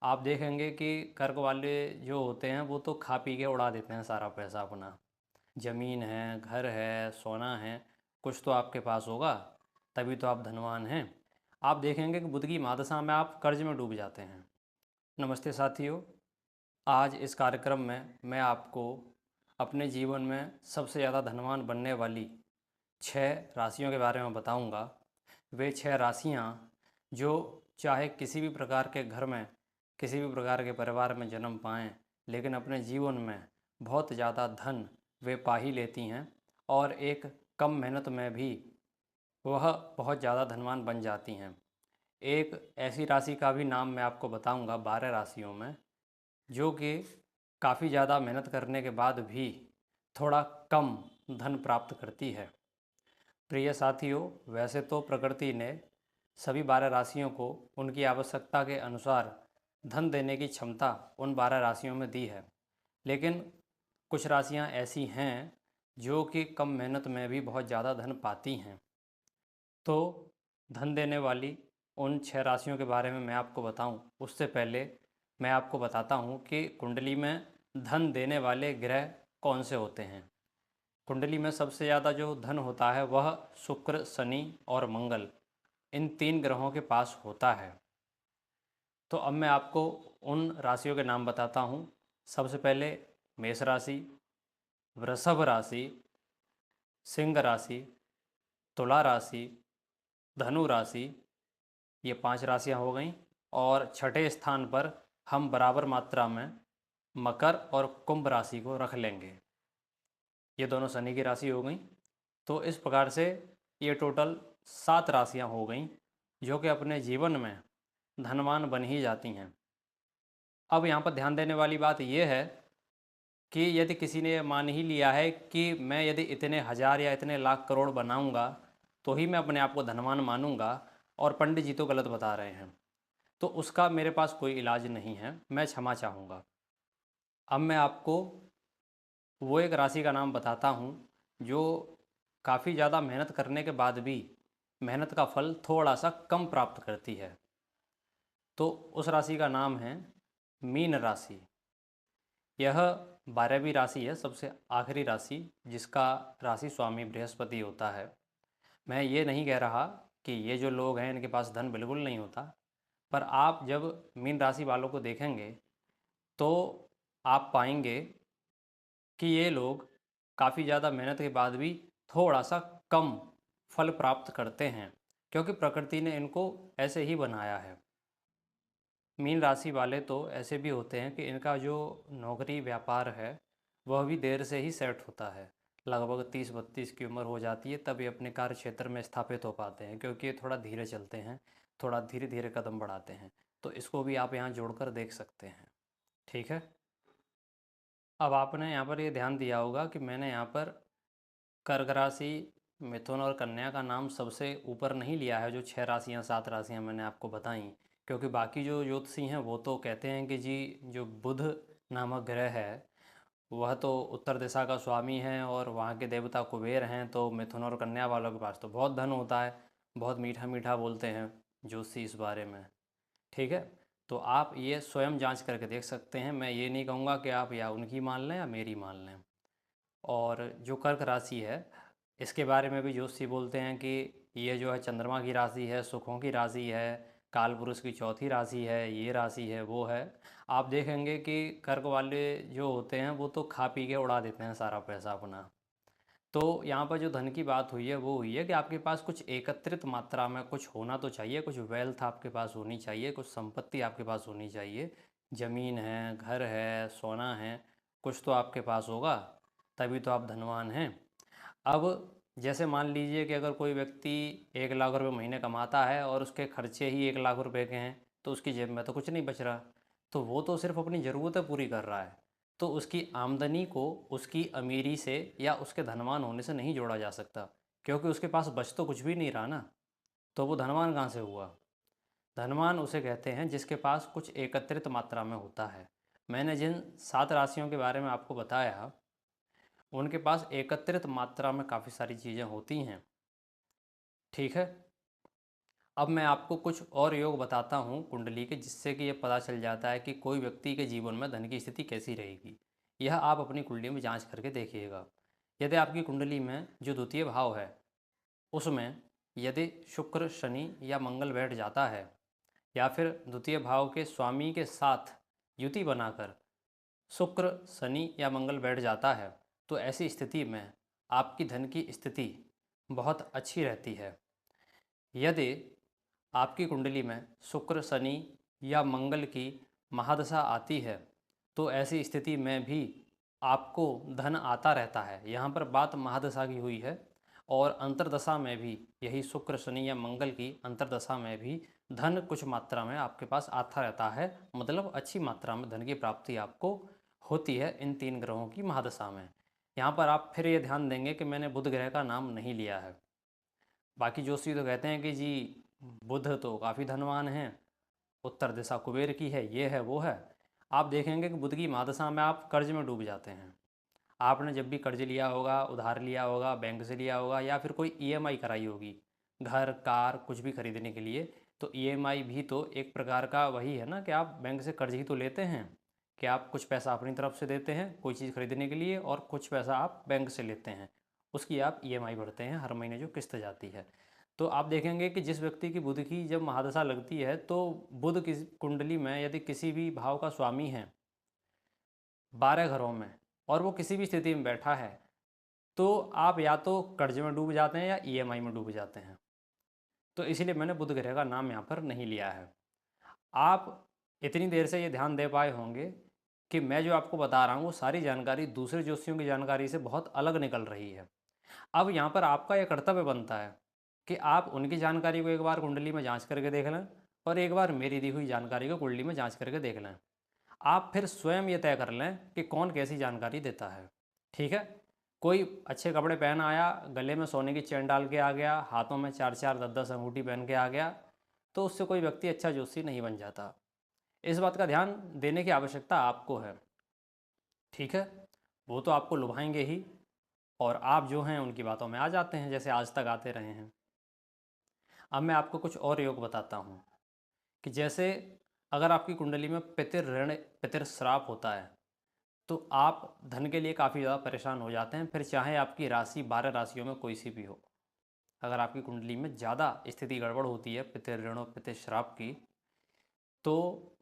आप देखेंगे कि कर्क वाले जो होते हैं वो तो खा पी के उड़ा देते हैं सारा पैसा अपना। ज़मीन है, घर है, सोना है, कुछ तो आपके पास होगा, तभी तो आप धनवान हैं। आप देखेंगे कि बुध की महादशा में आप कर्ज में डूब जाते हैं। नमस्ते साथियों, आज इस कार्यक्रम में मैं आपको अपने जीवन में सबसे ज़्यादा धनवान बनने वाली 6 राशियों के बारे में बताऊंगा। वे 6 राशियां जो चाहे किसी भी प्रकार के घर में, किसी भी प्रकार के परिवार में जन्म पाएं, लेकिन अपने जीवन में बहुत ज़्यादा धन वे पा ही लेती हैं और एक कम मेहनत में भी वह बहुत ज़्यादा धनवान बन जाती हैं। एक ऐसी राशि का भी नाम मैं आपको बताऊंगा 12 राशियों में, जो कि काफ़ी ज़्यादा मेहनत करने के बाद भी थोड़ा कम धन प्राप्त करती है। प्रिय साथियों, वैसे तो प्रकृति ने सभी 12 राशियों को उनकी आवश्यकता के अनुसार धन देने की क्षमता उन 12 राशियों में दी है, लेकिन कुछ राशियां ऐसी हैं जो कि कम मेहनत में भी बहुत ज़्यादा धन पाती हैं। तो धन देने वाली उन 6 राशियों के बारे में मैं आपको बताऊं, उससे पहले मैं आपको बताता हूं कि कुंडली में धन देने वाले ग्रह कौन से होते हैं। कुंडली में सबसे ज़्यादा जो धन होता है वह शुक्र, शनि और मंगल, इन 3 ग्रहों के पास होता है। तो अब मैं आपको उन राशियों के नाम बताता हूँ। सबसे पहले मेष राशि, वृषभ राशि, सिंह राशि, तुला राशि, धनु राशि, ये 5 राशियाँ हो गईं। और छठे स्थान पर हम बराबर मात्रा में मकर और कुंभ राशि को रख लेंगे। ये दोनों शनि की राशि हो गई। तो इस प्रकार से ये टोटल 7 राशियाँ हो गईं जो कि अपने जीवन में धनवान बन ही जाती हैं। अब यहाँ पर ध्यान देने वाली बात यह है कि यदि किसी ने मान ही लिया है कि मैं यदि इतने हज़ार या इतने लाख करोड़ बनाऊंगा तो ही मैं अपने आप को धनवान मानूंगा, और पंडित जी तो गलत बता रहे हैं, तो उसका मेरे पास कोई इलाज नहीं है, मैं क्षमा चाहूँगा। अब मैं आपको वो एक राशि का नाम बताता हूँ जो काफ़ी ज़्यादा मेहनत करने के बाद भी मेहनत का फल थोड़ा सा कम प्राप्त करती है। तो उस राशि का नाम है मीन राशि। यह 12वीं राशि है, सबसे आखिरी राशि, जिसका राशि स्वामी बृहस्पति होता है। मैं ये नहीं कह रहा कि ये जो लोग हैं इनके पास धन बिल्कुल नहीं होता, पर आप जब मीन राशि वालों को देखेंगे तो आप पाएंगे कि ये लोग काफ़ी ज़्यादा मेहनत के बाद भी थोड़ा सा कम फल प्राप्त करते हैं, क्योंकि प्रकृति ने इनको ऐसे ही बनाया है। मीन राशि वाले तो ऐसे भी होते हैं कि इनका जो नौकरी व्यापार है वह भी देर से ही सेट होता है। लगभग 30-32 की उम्र हो जाती है तब ये अपने कार्य क्षेत्र में स्थापित हो पाते हैं, क्योंकि ये थोड़ा धीरे चलते हैं, थोड़ा धीरे धीरे कदम बढ़ाते हैं। तो इसको भी आप यहाँ जोड़कर देख सकते हैं। ठीक है। अब आपने यहाँ पर ये ध्यान दिया होगा कि मैंने यहाँ पर कर्क राशि, मिथुन और कन्या का नाम सबसे ऊपर नहीं लिया है, जो 6 राशियाँ 7 राशियाँ मैंने आपको बताई, क्योंकि बाकी जो ज्योतिषी हैं वो तो कहते हैं कि जी जो बुध नामक ग्रह है वह तो उत्तर दिशा का स्वामी है और वहाँ के देवता कुबेर हैं, तो मिथुन और कन्या वालों के पास तो बहुत धन होता है, बहुत मीठा मीठा बोलते हैं ज्योतिषी इस बारे में। ठीक है। तो आप ये स्वयं जांच करके देख सकते हैं, मैं ये नहीं कहूँगा कि आप या उनकी मान लें या मेरी मान लें। और जो कर्क राशि है इसके बारे में भी ज्योतिषी बोलते हैं कि ये जो है चंद्रमा की राशि है, सुखों की राशि है, काल पुरुष की चौथी राशि है, ये राशि है, वो है। आप देखेंगे कि कर्क वाले जो होते हैं वो तो खा पी के उड़ा देते हैं सारा पैसा अपना। तो यहाँ पर जो धन की बात हुई है वो हुई है कि आपके पास कुछ एकत्रित मात्रा में कुछ होना तो चाहिए, कुछ वेल्थ आपके पास होनी चाहिए, कुछ संपत्ति आपके पास होनी चाहिए। ज़मीन है, घर है, सोना है, कुछ तो आपके पास होगा, तभी तो आप धनवान हैं। अब जैसे मान लीजिए कि अगर कोई व्यक्ति 1 लाख रुपए महीने कमाता है और उसके खर्चे ही 1 लाख रुपए के हैं, तो उसकी जेब में तो कुछ नहीं बच रहा, तो वो तो सिर्फ अपनी ज़रूरतें पूरी कर रहा है। तो उसकी आमदनी को उसकी अमीरी से या उसके धनवान होने से नहीं जोड़ा जा सकता, क्योंकि उसके पास बच तो कुछ भी नहीं रहा ना, तो वो धनवान कहाँ से हुआ। धनवान उसे कहते हैं जिसके पास कुछ एकत्रित मात्रा में होता है। मैंने जिन 7 राशियों के बारे में आपको बताया उनके पास एकत्रित मात्रा में काफ़ी सारी चीज़ें होती हैं। ठीक है। अब मैं आपको कुछ और योग बताता हूँ कुंडली के, जिससे कि ये पता चल जाता है कि कोई व्यक्ति के जीवन में धन की स्थिति कैसी रहेगी। यह आप अपनी कुंडली में जांच करके देखिएगा। यदि आपकी कुंडली में जो द्वितीय भाव है उसमें यदि शुक्र, शनि या मंगल बैठ जाता है, या फिर द्वितीय भाव के स्वामी के साथ युति बनाकर शुक्र, शनि या मंगल बैठ जाता है, तो ऐसी स्थिति में आपकी धन की स्थिति बहुत अच्छी रहती है। यदि आपकी कुंडली में शुक्र, शनि या मंगल की महादशा आती है, तो ऐसी स्थिति में भी आपको धन आता रहता है। यहाँ पर बात महादशा की हुई है, और अंतर्दशा में भी यही शुक्र, शनि या मंगल की अंतर्दशा में भी धन कुछ मात्रा में आपके पास आता रहता है। मतलब अच्छी मात्रा में धन की प्राप्ति आपको होती है इन 3 ग्रहों की महादशा में। यहाँ पर आप फिर ये ध्यान देंगे कि मैंने बुध ग्रह का नाम नहीं लिया है। बाकी जोशी तो कहते हैं कि जी बुध तो काफ़ी धनवान हैं, उत्तर दिशा कुबेर की है, ये है वो है। आप देखेंगे कि बुध की महादशा में आप कर्ज में डूब जाते हैं। आपने जब भी कर्ज लिया होगा, उधार लिया होगा, बैंक से लिया होगा, या फिर कोई ईएमआई कराई होगी घर, कार, कुछ भी खरीदने के लिए, तो ईएमआई भी तो एक प्रकार का वही है ना, कि आप बैंक से कर्ज ही तो लेते हैं, कि आप कुछ पैसा अपनी तरफ से देते हैं कोई चीज़ खरीदने के लिए, और कुछ पैसा आप बैंक से लेते हैं, उसकी आप ईएमआई भरते हैं हर महीने जो किस्त जाती है। तो आप देखेंगे कि जिस व्यक्ति की बुध की जब महादशा लगती है, तो बुध की कुंडली में यदि किसी भी भाव का स्वामी है 12 घरों में, और वो किसी भी स्थिति में बैठा है, तो आप या तो कर्ज में डूब जाते हैं या ईएमआई में डूब जाते हैं। तो इसीलिए मैंने बुध ग्रह का नाम यहाँ पर नहीं लिया है। आप इतनी देर से ये ध्यान दे पाए होंगे कि मैं जो आपको बता रहा हूँ वो सारी जानकारी दूसरे ज्योतिषियों की जानकारी से बहुत अलग निकल रही है। अब यहाँ पर आपका यह कर्तव्य बनता है कि आप उनकी जानकारी को एक बार कुंडली में जांच करके देख लें, और एक बार मेरी दी हुई जानकारी को कुंडली में जांच करके देख लें। आप फिर स्वयं ये तय कर लें कि कौन कैसी जानकारी देता है। ठीक है? कोई अच्छे कपड़े पहन आया, गले में सोने की चेन डाल के आ गया, हाथों में 4-4, 10-10 अंगूठी पहन के आ गया, तो उससे कोई व्यक्ति अच्छा ज्योतिषी नहीं बन जाता। इस बात का ध्यान देने की आवश्यकता आपको है। ठीक है? वो तो आपको लुभाएंगे ही, और आप जो हैं उनकी बातों में आ जाते हैं, जैसे आज तक आते रहे हैं। अब मैं आपको कुछ और योग बताता हूँ कि जैसे अगर आपकी कुंडली में पितर ऋण, पितर श्राप होता है, तो आप धन के लिए काफ़ी ज़्यादा परेशान हो जाते हैं, फिर चाहे आपकी राशि 12 राशियों में कोई सी भी हो। अगर आपकी कुंडली में ज़्यादा स्थिति गड़बड़ होती है पितर ऋण और पितर श्राप की, तो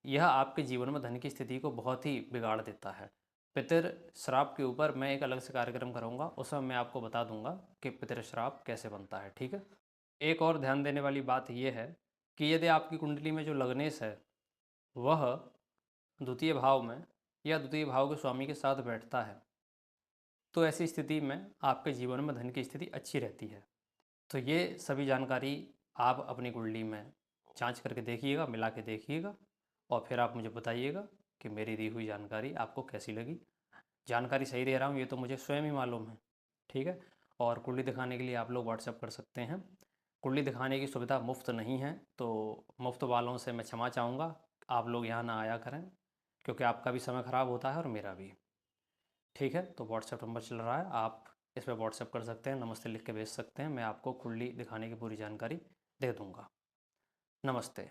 यह आपके जीवन में धन की स्थिति को बहुत ही बिगाड़ देता है। पितर श्राप के ऊपर मैं एक अलग से कार्यक्रम करूँगा, उसमें मैं आपको बता दूंगा कि पितर श्राप कैसे बनता है। ठीक है? एक और ध्यान देने वाली बात यह है कि यदि आपकी कुंडली में जो लग्नेश है वह द्वितीय भाव में या द्वितीय भाव के स्वामी के साथ बैठता है, तो ऐसी स्थिति में आपके जीवन में धन की स्थिति अच्छी रहती है। तो ये सभी जानकारी आप अपनी कुंडली में जांच करके देखिएगा, मिला के देखिएगा, और फिर आप मुझे बताइएगा कि मेरी दी हुई जानकारी आपको कैसी लगी। जानकारी सही दे रहा हूँ ये तो मुझे स्वयं ही मालूम है। ठीक है? और कुंडली दिखाने के लिए आप लोग व्हाट्सएप कर सकते हैं। कुंडली दिखाने की सुविधा मुफ्त नहीं है, तो मुफ्त वालों से मैं क्षमा चाहूँगा। आप लोग यहाँ ना आया करें, क्योंकि आपका भी समय ख़राब होता है और मेरा भी। ठीक है? तो व्हाट्सएप नंबर चल रहा है, आप इस पर व्हाट्सएप कर सकते हैं, नमस्ते लिख के भेज सकते हैं। मैं आपको कुंडली दिखाने की पूरी जानकारी दे दूँगा। नमस्ते।